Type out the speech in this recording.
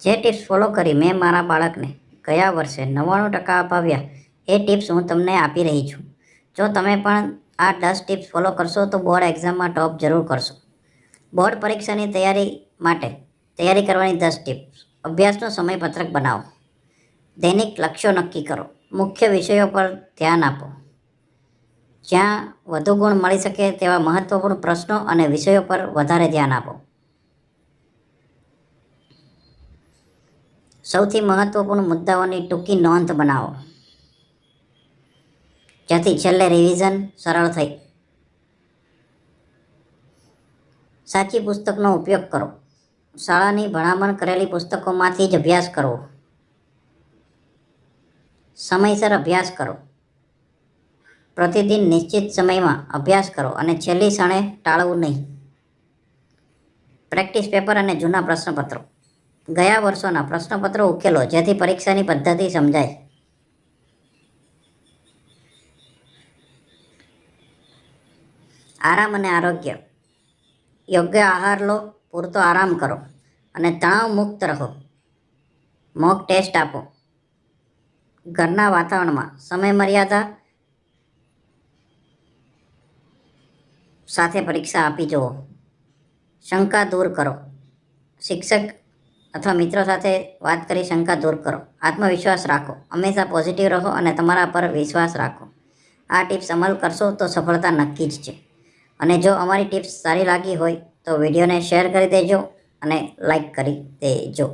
જે tips follow કરી મેં મારા બાળકને ગયા વર્ષે 99% અપાવ્યા એ ટિપ્સ હું તમને આપી રહી છું. જો તમે પણ આ 10 ટિપ્સ ફોલો કરશો તો બોર્ડ એક્ઝામમાં ટોપ જરૂર કરશો. બોર્ડ પરીક્ષાની તૈયારી કરવાની 10 ટિપ્સ. અભ્યાસનું સમયપત્રક બનાવો. દૈનિક લક્ષ્યો નક્કી કરો. મુખ્ય વિષયો પર ધ્યાન આપો. જ્યાં વધુ ગુણ મળી શકે તેવા મહત્વપૂર્ણ પ્રશ્નો અને વિષયો પર વધારે ધ્યાન આપો. સૌથી મહત્વપૂર્ણ મુદ્દાઓની ટૂંકી નોંધ બનાવો, જેથી છેલ્લે રિવિઝન સરળ થાય. સાચી પુસ્તકનો ઉપયોગ કરો. શાળાની ભલામણ કરેલી પુસ્તકોમાંથી જ અભ્યાસ કરવો. સમયસર અભ્યાસ કરો. પ્રતિદિન નિશ્ચિત સમયમાં અભ્યાસ કરો અને છેલ્લી ક્ષણે ટાળવું નહીં. પ્રેક્ટિસ પેપર અને જૂના પ્રશ્નપત્રો. ગયા વર્ષોના પ્રશ્નપત્રો ઉકેલો જેથી પરીક્ષાની પદ્ધતિ સમજાય. આરામ અને આરોગ્ય. યોગ્ય આહાર લો, પૂરતો આરામ કરો અને તણાવ મુક્ત રહો. મોક ટેસ્ટ આપો. ઘરના વાતાવરણમાં સમય મર્યાદા સાથે પરીક્ષા આપી જુઓ. શંકા દૂર કરો. શિક્ષક અથવા મિત્રો સાથે વાત કરી શંકા દૂર કરો. આત્મવિશ્વાસ રાખો. હંમેશા પોઝિટિવ રહો અને તમારા પર વિશ્વાસ રાખો. આ ટિપ્સ અમલ કરશો તો સફળતા નક્કી જ છે. અને જો અમારી ટિપ્સ સારી લાગી હોય તો વિડીયોને શેર કરી દેજો અને લાઈક કરી દેજો.